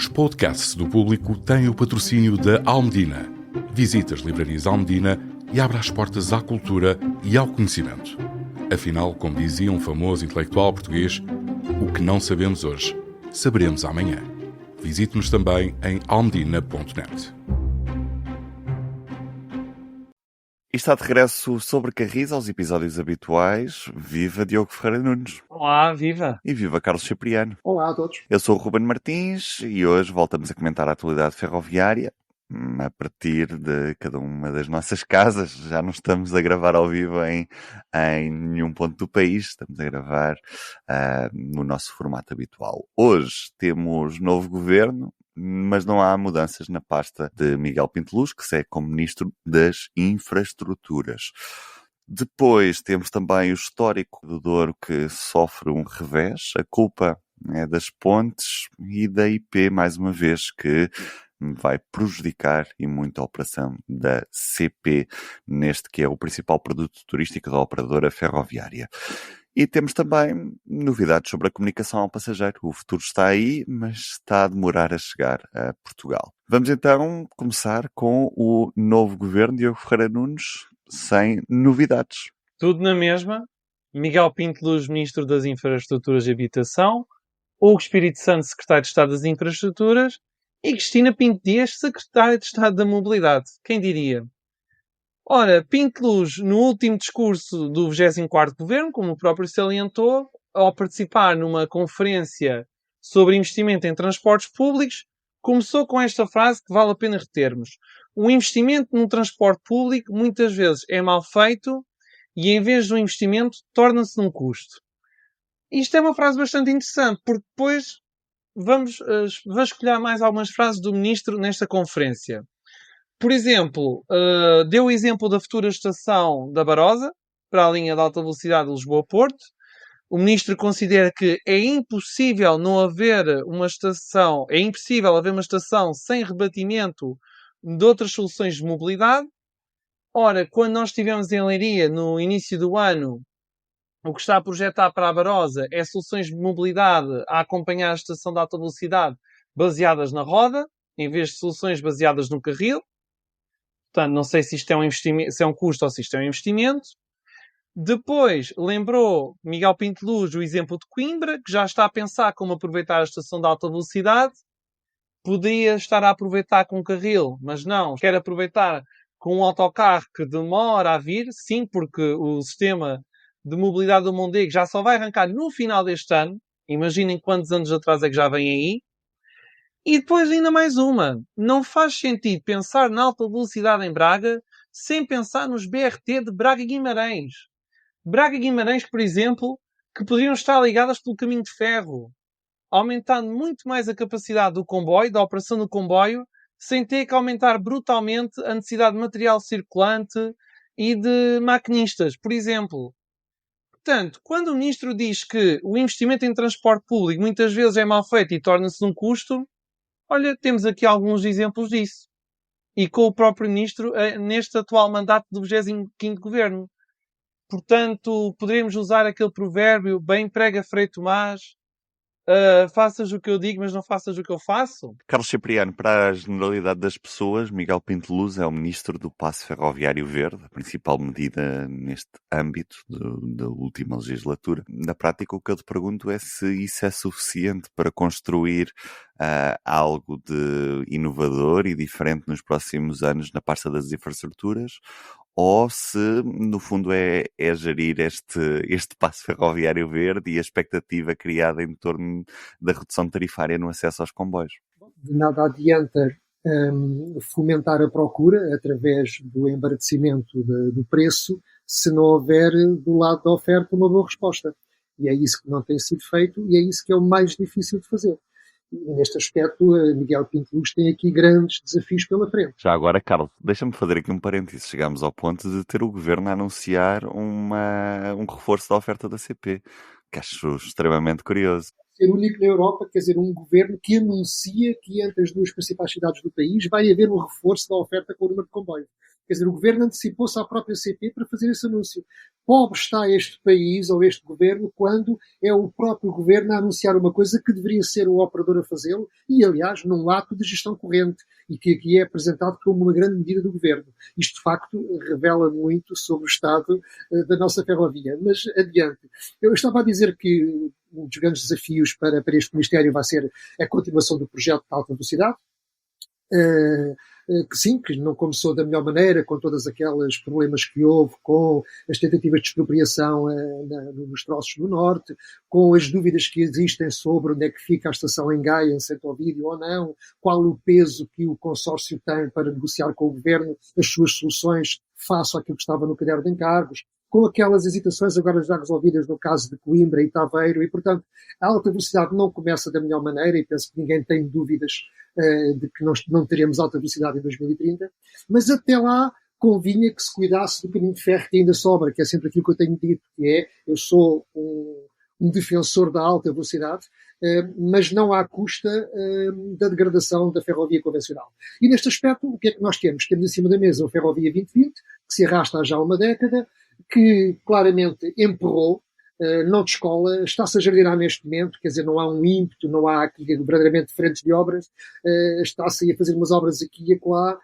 Os podcasts do Público têm o patrocínio da Almedina. Visite as livrarias Almedina e abra as portas à cultura e ao conhecimento. Afinal, como dizia um famoso intelectual português, o que não sabemos hoje, saberemos amanhã. Visite-nos também em almedina.net. E está de regresso sobre Carris aos episódios habituais. Viva Diogo Ferreira Nunes. Olá, viva! E viva Carlos Cipriano. Olá a todos. Eu sou o Ruben Martins e hoje voltamos a comentar a atualidade ferroviária a partir de cada uma das nossas casas. Já não estamos a gravar ao vivo em nenhum ponto do país, estamos a gravar no nosso formato habitual. Hoje temos novo governo, mas não há mudanças na pasta de Miguel Pinto Luz, que segue como Ministro das Infraestruturas. Depois temos também o histórico do Douro, que sofre um revés. A culpa é das pontes e da IP, mais uma vez, que vai prejudicar e muito a operação da CP, neste que é o principal produto turístico da operadora ferroviária. E temos também novidades sobre a comunicação ao passageiro. O futuro está aí, mas está a demorar a chegar a Portugal. Vamos então começar com o novo governo, Diogo Ferreira Nunes, sem novidades. Tudo na mesma. Miguel Pinto Luz, Ministro das Infraestruturas e Habitação. Hugo Espírito Santo, Secretário de Estado das Infraestruturas. E Cristina Pinto Dias, Secretária de Estado da Mobilidade. Quem diria? Ora, Pinto Luz, no último discurso do 24º Governo, como o próprio salientou, ao participar numa conferência sobre investimento em transportes públicos, começou com esta frase que vale a pena retermos. O investimento no transporte público muitas vezes é mal feito e em vez de um investimento torna-se um custo. Isto é uma frase bastante interessante, porque depois vamos vasculhar mais algumas frases do Ministro nesta conferência. Por exemplo, deu o exemplo da futura estação da Barosa, para a linha de alta velocidade de Lisboa-Porto. O Ministro considera que é impossível haver uma estação sem rebatimento de outras soluções de mobilidade. Ora, quando nós estivemos em Leiria, no início do ano, o que está a projetar para a Barosa é soluções de mobilidade a acompanhar a estação de alta velocidade baseadas na roda, em vez de soluções baseadas no carril. Portanto, não sei se isto é um investimento, se é um custo ou se isto é um investimento. Depois, lembrou Miguel Pinto Luz o exemplo de Coimbra, que já está a pensar como aproveitar a estação de alta velocidade. Podia estar a aproveitar com um carril, mas não, quer aproveitar com um autocarro que demora a vir. Sim, porque o sistema de mobilidade do Mondego já só vai arrancar no final deste ano. Imaginem quantos anos atrás é que já vem aí. E depois ainda mais uma. Não faz sentido pensar na alta velocidade em Braga sem pensar nos BRT de Braga e Guimarães. Braga e Guimarães, por exemplo, que poderiam estar ligadas pelo caminho de ferro, aumentando muito mais a capacidade do comboio, da operação do comboio, sem ter que aumentar brutalmente a necessidade de material circulante e de maquinistas, por exemplo. Portanto, quando o Ministro diz que o investimento em transporte público muitas vezes é mal feito e torna-se um custo, olha, temos aqui alguns exemplos disso. E com o próprio Ministro neste atual mandato do 25º Governo. Portanto, poderíamos usar aquele provérbio, bem prega Frei Tomás, faças o que eu digo, mas não faças o que eu faço. Carlos Cipriano, para a generalidade das pessoas, Miguel Pinto Luz é o Ministro do Passe Ferroviário Verde, a principal medida neste âmbito da última legislatura. Na prática, o que eu te pergunto é se isso é suficiente para construir algo de inovador e diferente nos próximos anos na pasta das infraestruturas, ou se, no fundo, é gerir este passo ferroviário verde e a expectativa criada em torno da redução tarifária no acesso aos comboios. De nada adianta fomentar a procura através do embaraçecimento do preço se não houver do lado da oferta uma boa resposta. E é isso que não tem sido feito e é isso que é o mais difícil de fazer. E neste aspecto, Miguel Pinto Luz tem aqui grandes desafios pela frente. Já agora, Carlos, deixa-me fazer aqui um parênteses. Chegámos ao ponto de ter o Governo a anunciar um reforço da oferta da CP, que acho extremamente curioso. Ser único na Europa, quer dizer, um governo que anuncia que entre as duas principais cidades do país vai haver um reforço da oferta com o número de comboio. Quer dizer, o governo antecipou-se à própria CP para fazer esse anúncio. Pobre está este país ou este governo quando é o próprio governo a anunciar uma coisa que deveria ser o operador a fazê-lo e, aliás, num ato de gestão corrente e que aqui é apresentado como uma grande medida do governo. Isto, de facto, revela muito sobre o estado da nossa ferrovia. Mas, adiante. Eu estava a dizer que um dos grandes desafios para este Ministério vai ser a continuação do projeto de alta velocidade. Que sim, que não começou da melhor maneira, com todos aqueles problemas que houve, com as tentativas de expropriação nos troços do Norte, com as dúvidas que existem sobre onde é que fica a estação em Gaia, em Santo Ovídio ou não, qual o peso que o consórcio tem para negociar com o governo as suas soluções face àquilo que estava no caderno de encargos, com aquelas hesitações agora já resolvidas no caso de Coimbra e Taveiro, e, portanto, a alta velocidade não começa da melhor maneira, e penso que ninguém tem dúvidas de que nós não teremos alta velocidade em 2030, mas até lá convinha que se cuidasse do caminho de ferro que ainda sobra, que é sempre aquilo que eu tenho dito, que é, eu sou um defensor da alta velocidade, mas não à custa da degradação da ferrovia convencional. E neste aspecto, o que é que nós temos? Temos em cima da mesa a Ferrovia 2020, que se arrasta há já uma década, que claramente emperrou, não descola, está-se a jardinar neste momento, quer dizer, não há um ímpeto, não há aqui verdadeiramente frentes de obras, está-se a fazer umas obras aqui e acolá,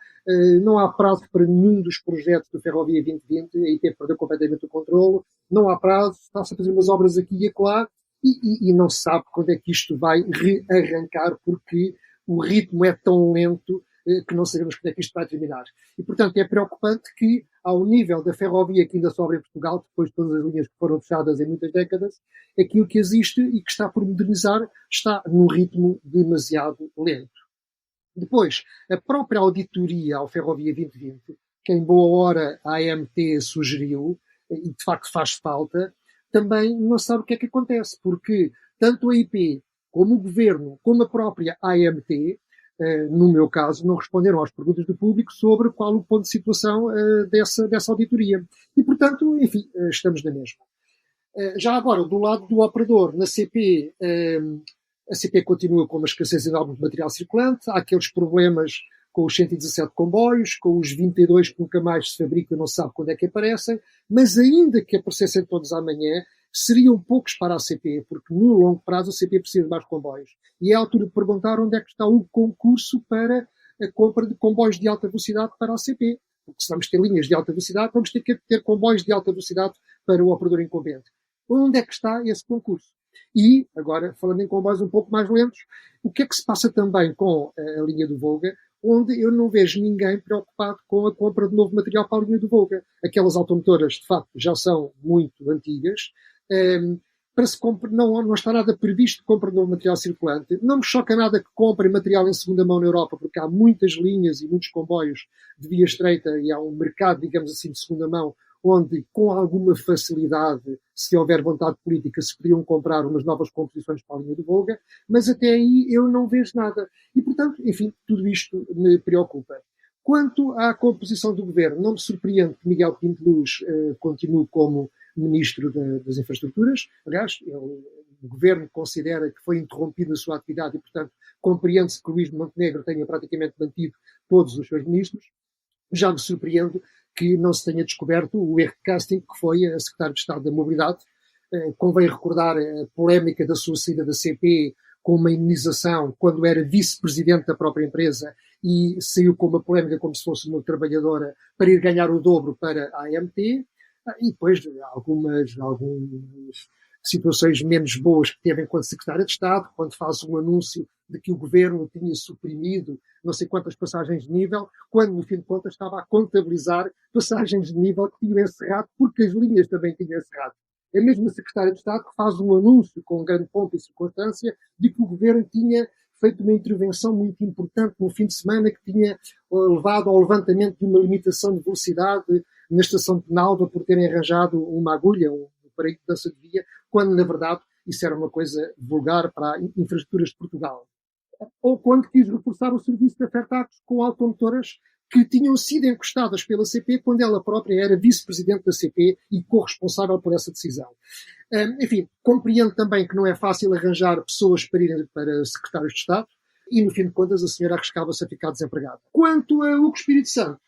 não há prazo para nenhum dos projetos do Ferrovia 2020, aí tem que perder completamente o controle, não há prazo, está-se a fazer umas obras aqui e acolá, e não se sabe quando é que isto vai rearrancar, porque o ritmo é tão lento que não sabemos quando é que isto vai terminar. E, portanto, é preocupante que, ao nível da ferrovia que ainda sobra em Portugal, depois de todas as linhas que foram fechadas em muitas décadas, aquilo que existe e que está por modernizar está num ritmo demasiado lento. Depois, a própria auditoria ao Ferrovia 2020, que em boa hora a AMT sugeriu, e de facto faz falta, também não sabe o que é que acontece, porque tanto a IP, como o Governo, como a própria AMT, no meu caso, não responderam às perguntas do público sobre qual o ponto de situação dessa auditoria. E, portanto, enfim, estamos na mesma. Já agora, do lado do operador, na CP, a CP continua com uma escassez enorme de material circulante, há aqueles problemas com os 117 comboios, com os 22 que nunca mais se fabricam, não se sabe quando é que aparecem, mas ainda que aparecessem todos amanhã, seriam poucos para a CP, porque no longo prazo a CP precisa de mais comboios. E é a altura de perguntar onde é que está o concurso para a compra de comboios de alta velocidade para a CP. Porque se vamos ter linhas de alta velocidade, vamos ter que ter comboios de alta velocidade para o operador incumbente. Onde é que está esse concurso? E, agora, falando em comboios um pouco mais lentos, o que é que se passa também com a linha do Volga, onde eu não vejo ninguém preocupado com a compra de novo material para a linha do Volga. Aquelas automotoras, de facto, já são muito antigas. Para se não está nada previsto de compra de novo material circulante. Não me choca nada que comprem material em segunda mão na Europa, porque há muitas linhas e muitos comboios de via estreita e há um mercado, digamos assim, de segunda mão, onde, com alguma facilidade, se houver vontade política, se poderiam comprar umas novas composições para a linha do Volga, mas até aí eu não vejo nada. E, portanto, enfim, tudo isto me preocupa. Quanto à composição do governo, não me surpreende que Miguel Pinto Luz continue como Ministro das Infraestruturas. Aliás, o governo considera que foi interrompido na sua atividade e, portanto, compreende-se que Luís Montenegro tenha praticamente mantido todos os seus ministros. Já me surpreende que não se tenha descoberto o erro de casting que foi a Secretária de Estado da Mobilidade. Convém recordar a polémica da sua saída da CP com uma indenização quando era vice-presidente da própria empresa e saiu com uma polémica como se fosse uma trabalhadora para ir ganhar o dobro para a AMT. E depois algumas situações menos boas que teve enquanto Secretária de Estado, quando faz um anúncio de que o governo tinha suprimido não sei quantas passagens de nível, quando no fim de contas estava a contabilizar passagens de nível que tinham encerrado, porque as linhas também tinham encerrado. É mesmo a Secretária de Estado que faz um anúncio com grande pompa e circunstância de que o governo tinha feito uma intervenção muito importante no fim de semana, que tinha levado ao levantamento de uma limitação de velocidade na estação de Penalva por terem arranjado uma agulha, um aparelho de mudança de via, quando, na verdade, isso era uma coisa vulgar para infraestruturas de Portugal. Ou quando quis reforçar o serviço de Fertacos com automotoras que tinham sido encostadas pela CP quando ela própria era vice-presidente da CP e corresponsável por essa decisão. Enfim, compreendo também que não é fácil arranjar pessoas para irem para secretários de Estado e, no fim de contas, a senhora arriscava-se a ficar desempregada. Quanto a Hugo Espírito Santo,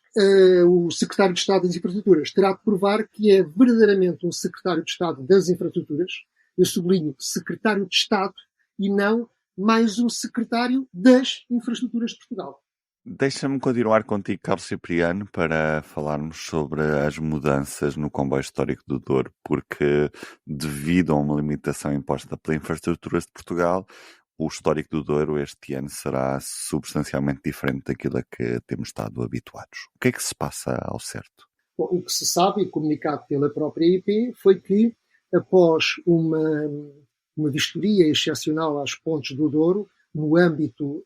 o secretário de Estado das Infraestruturas terá de provar que é verdadeiramente um secretário de Estado das Infraestruturas. Eu sublinho secretário de Estado e não mais um secretário das Infraestruturas de Portugal. Deixa-me continuar contigo, Carlos Cipriano, para falarmos sobre as mudanças no comboio histórico do Douro, porque devido a uma limitação imposta pela Infraestruturas de Portugal, o histórico do Douro este ano será substancialmente diferente daquilo a que temos estado habituados. O que é que se passa ao certo? Bom, o que se sabe, e comunicado pela própria IP, foi que após uma vistoria excepcional às pontes do Douro, no âmbito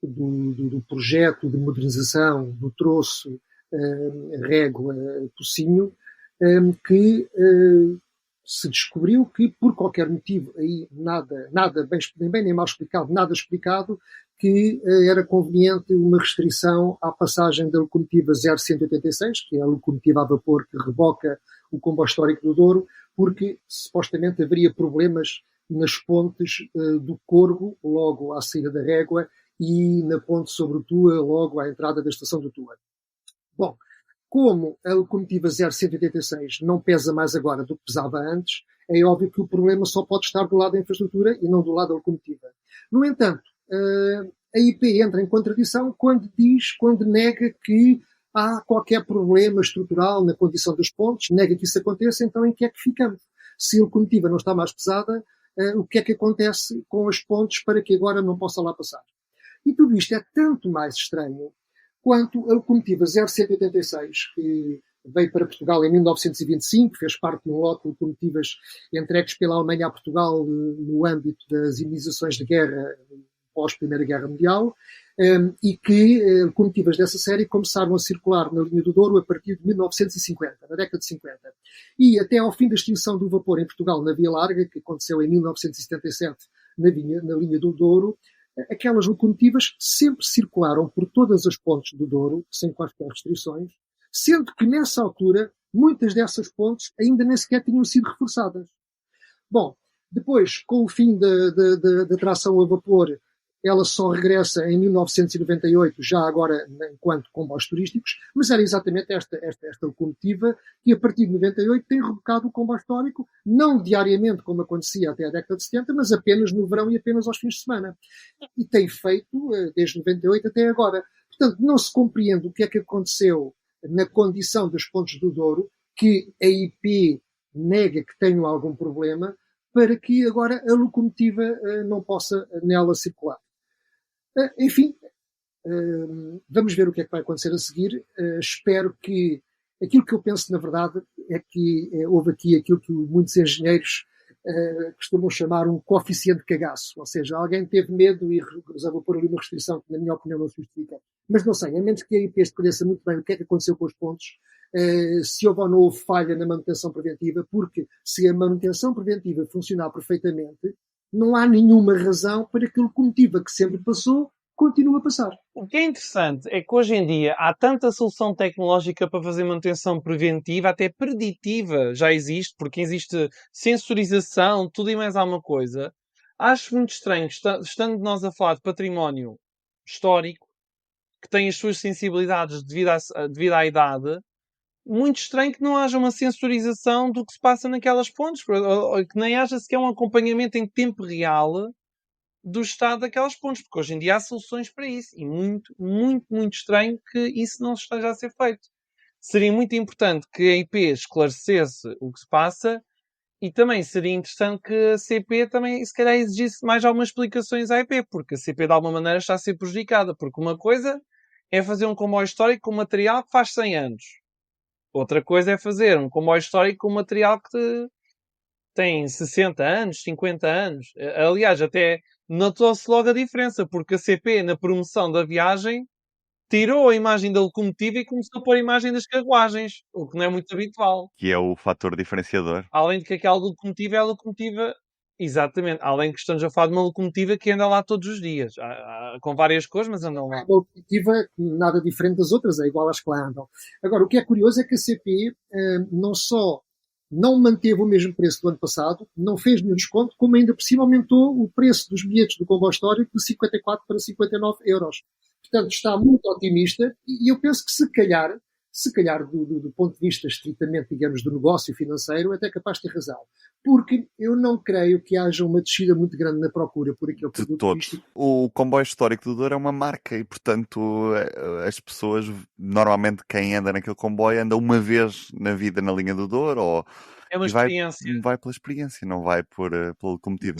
do projeto de modernização do troço Régua-Pocinho, que se descobriu que, por qualquer motivo, aí nada bem nem mal explicado, nada explicado, que era conveniente uma restrição à passagem da locomotiva 0186, que é a locomotiva a vapor que reboca o comboio histórico do Douro, porque supostamente haveria problemas nas pontes do Corgo, logo à saída da Régua, e na ponte sobre o Tua, logo à entrada da estação do Tua. Bom, como a locomotiva 0186 não pesa mais agora do que pesava antes, é óbvio que o problema só pode estar do lado da infraestrutura e não do lado da locomotiva. No entanto, a IP entra em contradição quando nega que há qualquer problema estrutural na condição das pontes, nega que isso aconteça, então em que é que ficamos? Se a locomotiva não está mais pesada, o que é que acontece com as pontes para que agora não possa lá passar? E tudo isto é tanto mais estranho quanto a locomotiva 0186, que veio para Portugal em 1925, fez parte de um lote de locomotivas entregues pela Alemanha a Portugal no âmbito das indenizações de guerra pós-Primeira Guerra Mundial, e que locomotivas dessa série começaram a circular na linha do Douro a partir de 1950, na década de 50. E até ao fim da extinção do vapor em Portugal na Via Larga, que aconteceu em 1977 na linha do Douro, aquelas locomotivas sempre circularam por todas as pontes do Douro, sem quaisquer restrições, sendo que nessa altura muitas dessas pontes ainda nem sequer tinham sido reforçadas. Bom, depois, com o fim da tração a vapor, ela só regressa em 1998, já agora enquanto comboios turísticos, mas era exatamente esta locomotiva que, a partir de 98, tem rebocado o comboio histórico, não diariamente, como acontecia até a década de 70, mas apenas no verão e apenas aos fins de semana. E tem feito desde 98 até agora. Portanto, não se compreende o que é que aconteceu na condição dos pontos do Douro, que a IP nega que tenham algum problema, para que agora a locomotiva não possa nela circular. Enfim, vamos ver o que é que vai acontecer a seguir. Espero que aquilo que eu penso, na verdade, é que houve aqui aquilo que muitos engenheiros costumam chamar um coeficiente de cagaço. Ou seja, alguém teve medo e resolveu pôr ali uma restrição que, na minha opinião, não se justifica. Mas não sei, a menos que a IP esclareça muito bem o que é que aconteceu com os pontos, se houve ou não houve falha na manutenção preventiva, porque se a manutenção preventiva funcionar perfeitamente, não há nenhuma razão para que a locomotiva que sempre passou continue a passar. O que é interessante é que hoje em dia há tanta solução tecnológica para fazer manutenção preventiva, até preditiva já existe, porque existe sensorização, tudo e mais alguma coisa. Acho muito estranho, estando nós a falar de património histórico, que tem as suas sensibilidades devido à idade, muito estranho que não haja uma sensorização do que se passa naquelas pontes, que nem haja sequer um acompanhamento em tempo real do estado daquelas pontes, porque hoje em dia há soluções para isso, e muito, muito, muito estranho que isso não esteja a ser feito. Seria muito importante que a IP esclarecesse o que se passa, e também seria interessante que a CP também, se calhar, exigisse mais algumas explicações à IP, porque a CP de alguma maneira está a ser prejudicada, porque uma coisa é fazer um comboio histórico com material que faz 100 anos. Outra coisa é fazer um comboio histórico com material que tem 60 anos, 50 anos. Aliás, até notou-se logo a diferença, porque a CP, na promoção da viagem, tirou a imagem da locomotiva e começou a pôr a imagem das carruagens, o que não é muito habitual. Que é o fator diferenciador. Além de que aquela locomotiva é a locomotiva... Exatamente. Além que estamos a falar de uma locomotiva que anda lá todos os dias. Com várias cores, mas andam lá. A locomotiva, nada diferente das outras, é igual às que lá andam. Agora, o que é curioso é que a CP não só não manteve o mesmo preço do ano passado, não fez nenhum desconto, como ainda por cima aumentou o preço dos bilhetes do comboio histórico de 54 para 59 euros. Portanto, está muito otimista e eu penso que se calhar do ponto de vista estritamente, digamos, do negócio financeiro, é até capaz de ter razão. Porque eu não creio que haja uma descida muito grande na procura por aquele De produto todo. turístico. O comboio histórico do Douro é uma marca e, portanto, as pessoas, normalmente quem anda naquele comboio anda uma vez na vida na linha do Douro É uma e vai experiência. pela experiência, não vai pela locomotiva.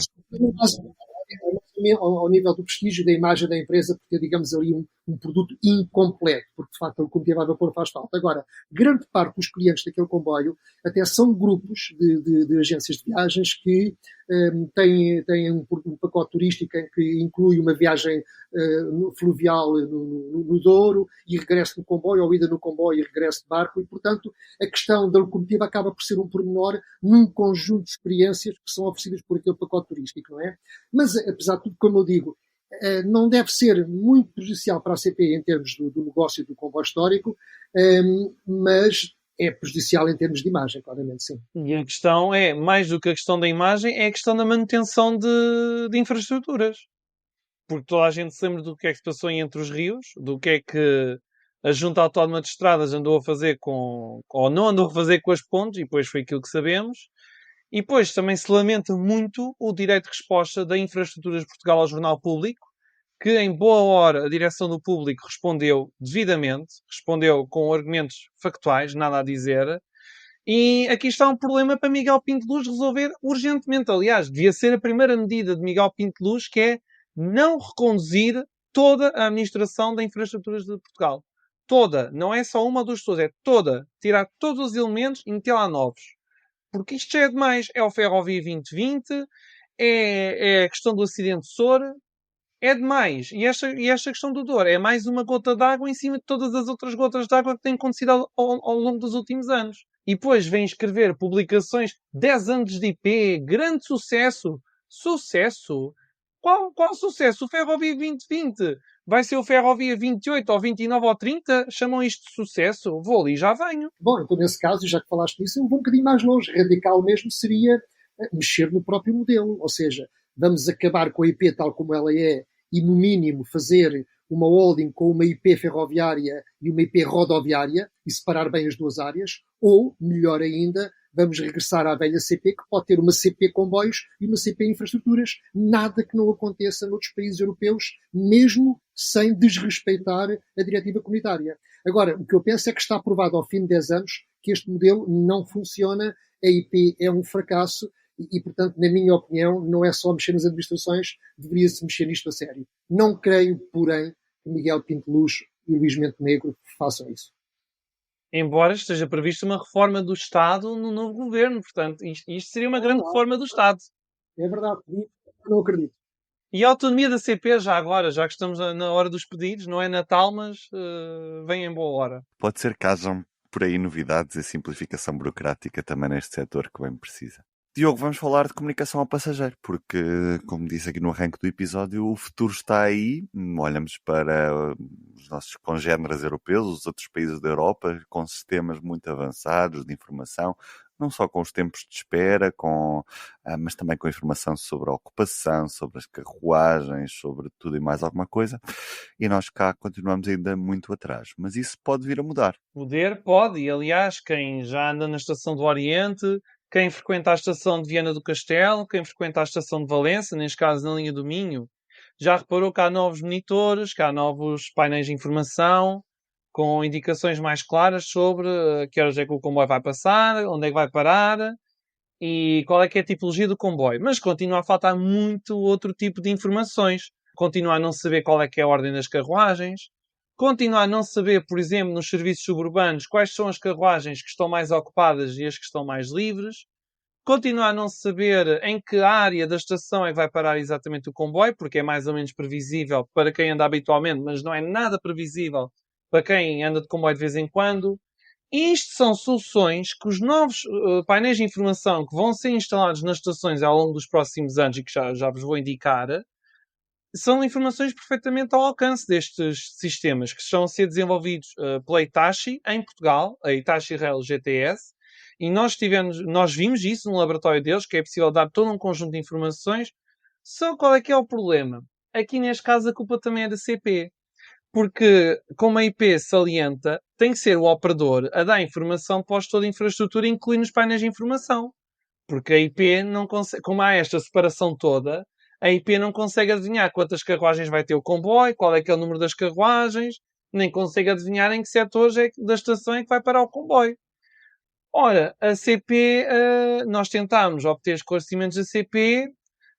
Ao nível do prestígio da imagem da empresa, porque digamos ali um produto incompleto, porque de facto a locomotiva a vapor faz falta. Agora, grande parte dos clientes daquele comboio até são grupos de agências de viagens que têm um pacote turístico em que inclui uma viagem fluvial no Douro e regresso no comboio, ou ida no comboio e regresso de barco, e portanto a questão da locomotiva acaba por ser um pormenor num conjunto de experiências que são oferecidas por aquele pacote turístico, não é? Mas, apesar de tudo, como eu digo, não deve ser muito prejudicial para a CP em termos do negócio do comboio histórico, mas é prejudicial em termos de imagem, claramente, sim. E a questão é, mais do que a questão da imagem, é a questão da manutenção de infraestruturas. Porque toda a gente se lembra do que é que se passou em Entre os Rios, do que é que a Junta Autónoma de Estradas andou a fazer ou não andou a fazer com as pontes, e depois foi aquilo que sabemos. E depois também se lamenta muito o direito de resposta da Infraestruturas de Portugal ao Jornal Público, que em boa hora a direção do público respondeu devidamente, respondeu com argumentos factuais, nada a dizer. E aqui está um problema para Miguel Pinto Luz resolver urgentemente. Aliás, devia ser a primeira medida de Miguel Pinto Luz, que é não reconduzir toda a administração da Infraestruturas de Portugal. Toda. Não é só uma ou duas pessoas, é toda. Tirar todos os elementos e meter lá novos. Porque isto já é demais. É o Ferrovia 2020, é a questão do acidente de Sor, é demais. E esta questão do Douro é mais uma gota d'água em cima de todas as outras gotas d'água que têm acontecido ao longo dos últimos anos. E depois vem escrever publicações 10 anos de IP, grande sucesso. Sucesso? Qual sucesso? O Ferrovia 2020 vai ser o Ferrovia 28 ou 29 ou 30? Chamam isto de sucesso? Vou ali e já venho. Bom, então nesse caso, já que falaste nisso, eu vou um bocadinho mais longe. Radical mesmo seria mexer no próprio modelo. Ou seja, vamos acabar com a IP tal como ela é e, no mínimo, fazer uma holding com uma IP ferroviária e uma IP rodoviária e separar bem as duas áreas. Ou, melhor ainda, vamos regressar à velha CP, que pode ter uma CP comboios e uma CP infraestruturas. Nada que não aconteça noutros países europeus, mesmo sem desrespeitar a diretiva comunitária. Agora, o que eu penso é que está provado ao fim de 10 anos que este modelo não funciona, a IP é um fracasso e, portanto, na minha opinião, não é só mexer nas administrações, deveria-se mexer nisto a sério. Não creio, porém, que Miguel Pinto Luz e Luís Montenegro façam isso. Embora esteja prevista uma reforma do Estado no novo governo. Portanto, isto seria uma grande reforma do Estado. É verdade, não acredito. E a autonomia da CP, já agora, já que estamos na hora dos pedidos, não é Natal, mas vem em boa hora. Pode ser que hajam por aí novidades e simplificação burocrática também neste setor que bem precisa. Diogo, vamos falar de comunicação ao passageiro, porque, como disse aqui no arranque do episódio, o futuro está aí. Olhamos para os nossos congêneres europeus, os outros países da Europa, com sistemas muito avançados de informação, não só com os tempos de espera, mas também com informação sobre a ocupação, sobre as carruagens, sobre tudo e mais alguma coisa. E nós cá continuamos ainda muito atrás. Mas isso pode vir a mudar. Poder pode, e aliás, quem já anda na Estação do Oriente, quem frequenta a Estação de Viana do Castelo, quem frequenta a Estação de Valença, neste caso na linha do Minho, já reparou que há novos monitores, que há novos painéis de informação, com indicações mais claras sobre que horas é que o comboio vai passar, onde é que vai parar e qual é que é a tipologia do comboio. Mas continua a faltar muito outro tipo de informações. Continua a não saber qual é que é a ordem das carruagens. Continua a não saber, por exemplo, nos serviços suburbanos, quais são as carruagens que estão mais ocupadas e as que estão mais livres. Continua a não saber em que área da estação é que vai parar exatamente o comboio, porque é mais ou menos previsível para quem anda habitualmente, mas não é nada previsível para quem anda de comboio de vez em quando. E isto são soluções que os novos painéis de informação que vão ser instalados nas estações ao longo dos próximos anos e que já vos vou indicar, são informações perfeitamente ao alcance destes sistemas que estão a ser desenvolvidos pela Hitachi em Portugal, a Hitachi Rail GTS, e nós vimos isso no laboratório deles, que é possível dar todo um conjunto de informações. Só qual é que é o problema? Aqui neste caso a culpa também é da CP. Porque, como a IP salienta, tem que ser o operador a dar informação para o gestor de infraestrutura, incluindo os painéis de informação. Porque a IP não consegue, como há esta separação toda, a IP não consegue adivinhar quantas carruagens vai ter o comboio, qual é que é o número das carruagens, nem consegue adivinhar em que setores da estação é que vai parar o comboio. Ora, a CP, nós tentámos obter esclarecimentos da CP,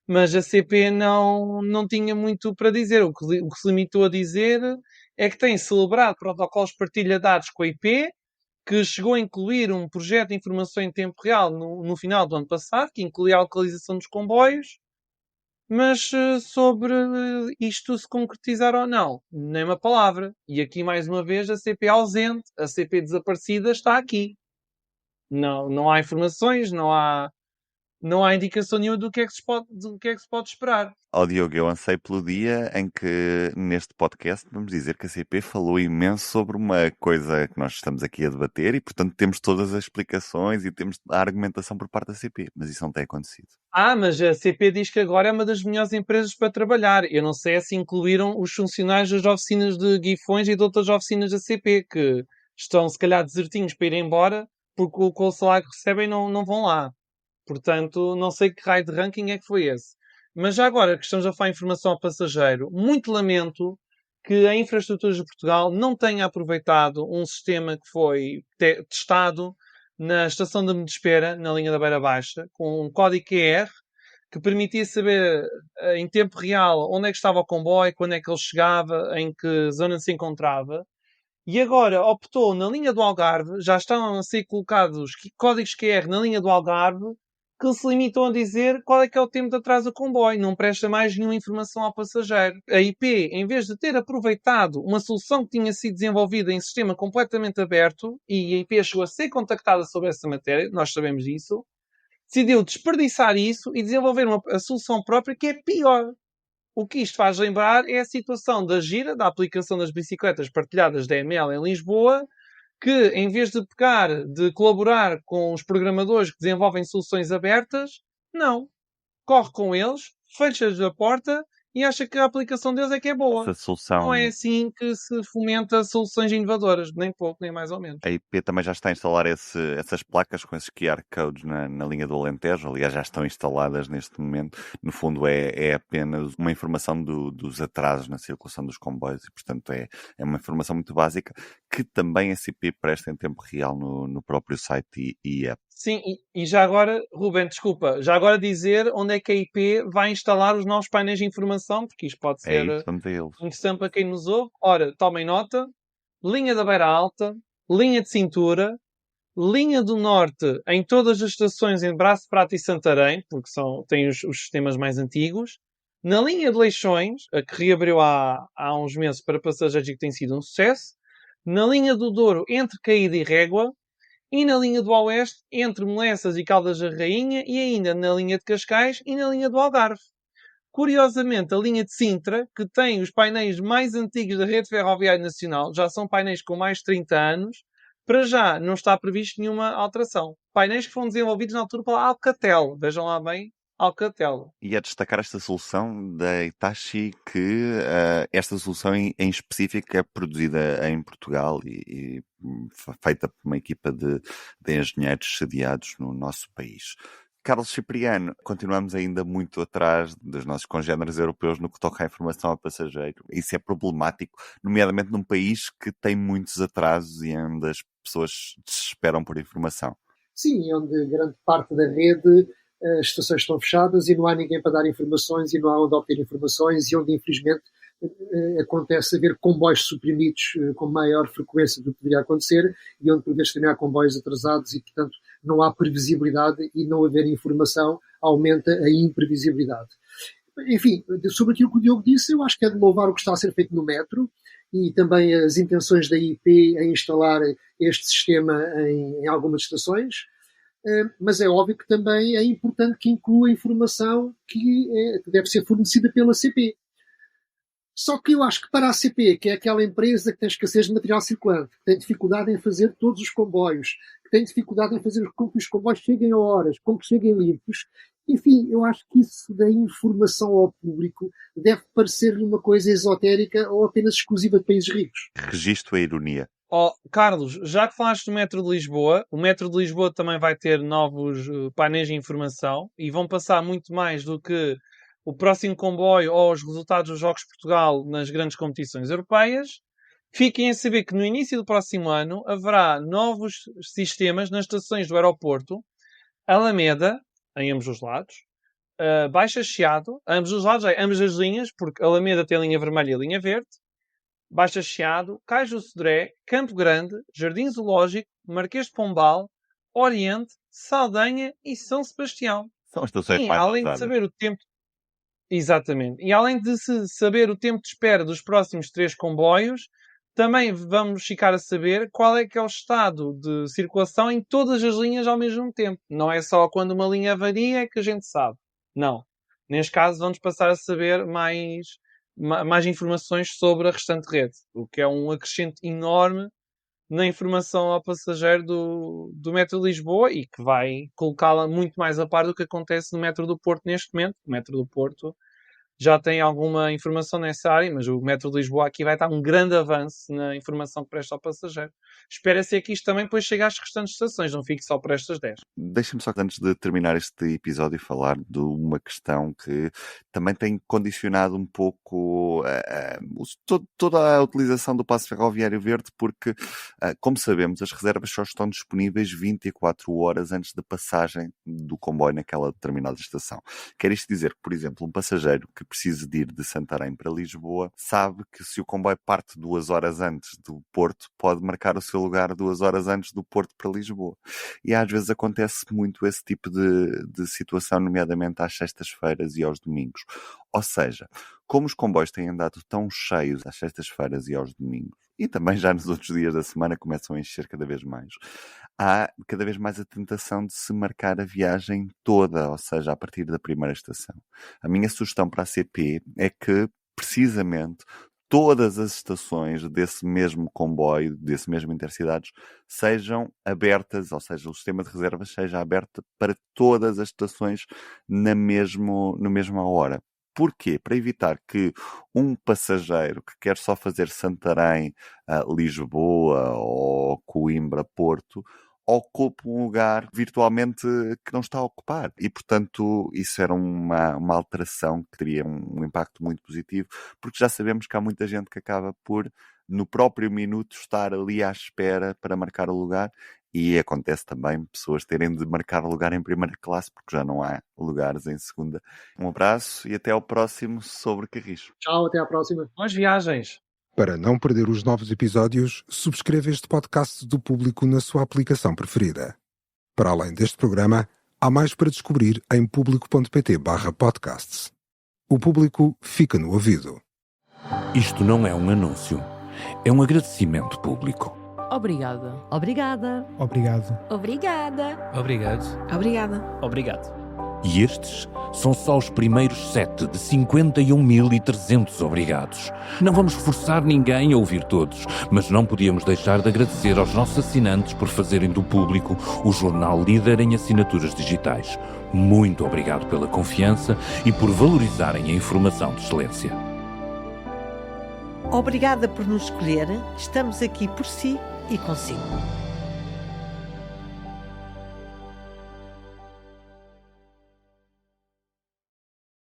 mas a CP não tinha muito para dizer. O que se limitou a dizer é que tem celebrado protocolos de partilha de dados com a IP, que chegou a incluir um projeto de informação em tempo real no final do ano passado, que incluía a localização dos comboios, mas sobre isto se concretizar ou não, nem uma palavra. E aqui, mais uma vez, a CP ausente, a CP desaparecida está aqui. Não há informações, não há indicação nenhuma do que é que se pode esperar. Ó Diogo, eu anseio pelo dia em que neste podcast vamos dizer que a CP falou imenso sobre uma coisa que nós estamos aqui a debater e, portanto, temos todas as explicações e temos a argumentação por parte da CP, mas isso não tem acontecido. Mas a CP diz que agora é uma das melhores empresas para trabalhar. Eu não sei se incluíram os funcionários das oficinas de Guifões e de outras oficinas da CP, que estão, se calhar, desertinhos para ir embora, porque com o salário que recebem não vão lá. Portanto, não sei que raio de ranking é que foi esse. Mas já agora que estamos a falar informação ao passageiro, muito lamento que a Infraestruturas de Portugal não tenha aproveitado um sistema que foi testado na estação de espera, na linha da Beira Baixa, com um código QR que permitia saber em tempo real onde é que estava o comboio, quando é que ele chegava, em que zona se encontrava. E agora optou na linha do Algarve, já estão a ser colocados códigos QR na linha do Algarve, que se limitam a dizer qual é que é o tempo de atraso do comboio, não presta mais nenhuma informação ao passageiro. A IP, em vez de ter aproveitado uma solução que tinha sido desenvolvida em sistema completamente aberto, e a IP chegou a ser contactada sobre essa matéria, nós sabemos disso, decidiu desperdiçar isso e desenvolver a solução própria que é pior. O que isto faz lembrar é a situação da Gira, da aplicação das bicicletas partilhadas da EML em Lisboa, que, em vez de pecar, de colaborar com os programadores que desenvolvem soluções abertas, não. Corre com eles, fecha-lhes a porta e acha que a aplicação deles é que é boa. Essa solução, Não é assim que se fomenta soluções inovadoras, nem pouco, nem mais ou menos. a IP também já está a instalar essas placas com esses QR codes na linha do Alentejo. Aliás, já estão instaladas neste momento. No fundo, é apenas uma informação dos atrasos na circulação dos comboios e, portanto, é uma informação muito básica que também a CP presta em tempo real no próprio site e app. Sim, e já agora, Ruben, desculpa, já agora dizer onde é que a IP vai instalar os novos painéis de informação, porque isto pode É ser isso, vamos a eles. interessante para quem nos ouve. Ora, tomem nota: linha da Beira Alta, linha de cintura, linha do Norte em todas as estações em Braço de Prata e Santarém, porque têm os sistemas mais antigos. Na linha de Leixões, a que reabriu há uns meses para passageiros e que tem sido um sucesso. Na linha do Douro, entre Caída e Régua. E na linha do Oeste, entre Melessas e Caldas da Rainha. E ainda na linha de Cascais e na linha do Algarve. Curiosamente, a linha de Sintra, que tem os painéis mais antigos da rede ferroviária nacional, já são painéis com mais de 30 anos, para já não está previsto nenhuma alteração. Painéis que foram desenvolvidos na altura pela Alcatel. Vejam lá bem, Alcatel. E a destacar esta solução da Hitachi, que esta solução em específico é produzida em Portugal e feita por uma equipa de engenheiros sediados no nosso país. Carlos Cipriano, continuamos ainda muito atrás dos nossos congêneres europeus no que toca à informação ao passageiro. Isso é problemático, nomeadamente num país que tem muitos atrasos e onde as pessoas desesperam por informação. Sim, onde grande parte da rede, as estações estão fechadas e não há ninguém para dar informações e não há onde obter informações e onde, infelizmente, acontece haver comboios suprimidos com maior frequência do que deveria acontecer e onde, por vezes, também há comboios atrasados e, portanto, não há previsibilidade e não haver informação aumenta a imprevisibilidade. Enfim, sobre aquilo que o Diogo disse, eu acho que é de louvar o que está a ser feito no metro e também as intenções da IP em instalar este sistema em algumas estações, mas é óbvio que também é importante que inclua a informação que deve ser fornecida pela CP. Só que eu acho que para a CP, que é aquela empresa que tem escassez de material circulante, que tem dificuldade em fazer todos os comboios, que tem dificuldade em fazer com que os comboios cheguem a horas, com que cheguem limpos, Enfim, eu acho que isso da informação ao público deve parecer-lhe uma coisa esotérica ou apenas exclusiva de países ricos. Registro a ironia. Oh, Carlos, já que falaste do Metro de Lisboa, o Metro de Lisboa também vai ter novos painéis de informação e vão passar muito mais do que o próximo comboio ou os resultados dos Jogos de Portugal nas grandes competições europeias. Fiquem a saber que no início do próximo ano haverá novos sistemas nas estações do aeroporto, Alameda, em ambos os lados, Baixa Chiado, ambos os lados, ambas as linhas, porque Alameda tem a linha vermelha e a linha verde, Baixa Chiado, Cais do Sodré, Campo Grande, Jardim Zoológico, Marquês de Pombal, Oriente, Saldanha e São Sebastião. São as estações E mais além de usadas. saber o tempo... Exatamente. E além de se saber o tempo de espera dos próximos 3 comboios, também vamos ficar a saber qual é que é o estado de circulação em todas as linhas ao mesmo tempo. Não é só quando uma linha avaria que a gente sabe. Não. Neste caso, vamos passar a saber mais informações sobre a restante rede, o que é um acrescento enorme na informação ao passageiro do Metro de Lisboa e que vai colocá-la muito mais a par do que acontece no Metro do Porto neste momento. O Metro do Porto já tem alguma informação nessa área, mas o Metro de Lisboa aqui vai estar um grande avanço na informação que presta ao passageiro. Espera-se que isto também depois chegue às restantes estações, não fique só para estas 10. Deixa-me só, antes de terminar este episódio, falar de uma questão que também tem condicionado um pouco toda a utilização do passe ferroviário verde, porque, como sabemos, as reservas só estão disponíveis 24 horas antes da passagem do comboio naquela determinada estação. Quer isto dizer que, por exemplo, um passageiro que precise de ir de Santarém para Lisboa sabe que se o comboio parte 2 horas antes do Porto, pode marcar o seu lugar 2 horas antes do Porto para Lisboa. E às vezes acontece muito esse tipo de situação, nomeadamente às sextas-feiras e aos domingos. Ou seja, como os comboios têm andado tão cheios às sextas-feiras e aos domingos, e também já nos outros dias da semana começam a encher cada vez mais, há cada vez mais a tentação de se marcar a viagem toda, ou seja, a partir da primeira estação. A minha sugestão para a CP é que, precisamente, todas as estações desse mesmo comboio, desse mesmo Intercidades, sejam abertas, ou seja, o sistema de reservas seja aberto para todas as estações na mesma hora. Porquê? Para evitar que um passageiro que quer só fazer Santarém, Lisboa ou Coimbra, Porto, ocupe um lugar virtualmente que não está a ocupar. E, portanto, isso era uma alteração que teria um impacto muito positivo, porque já sabemos que há muita gente que acaba por, no próprio minuto, estar ali à espera para marcar o lugar. E acontece também pessoas terem de marcar lugar em primeira classe, porque já não há lugares em segunda. Um abraço e até ao próximo Sobre Carris. Tchau, até à próxima. Boas viagens! Para não perder os novos episódios, subscreva este podcast do Público na sua aplicação preferida. Para além deste programa, há mais para descobrir em público.pt/podcasts. O Público fica no ouvido. Isto não é um anúncio, é um agradecimento público. Obrigada. Obrigada. Obrigado. Obrigada. Obrigado. Obrigada. Obrigado. E estes são só os primeiros 7 de 51.300 obrigados. Não vamos forçar ninguém a ouvir todos, mas não podíamos deixar de agradecer aos nossos assinantes por fazerem do Público o jornal líder em assinaturas digitais. Muito obrigado pela confiança e por valorizarem a informação de excelência. Obrigada por nos escolher. Estamos aqui por si e consigo.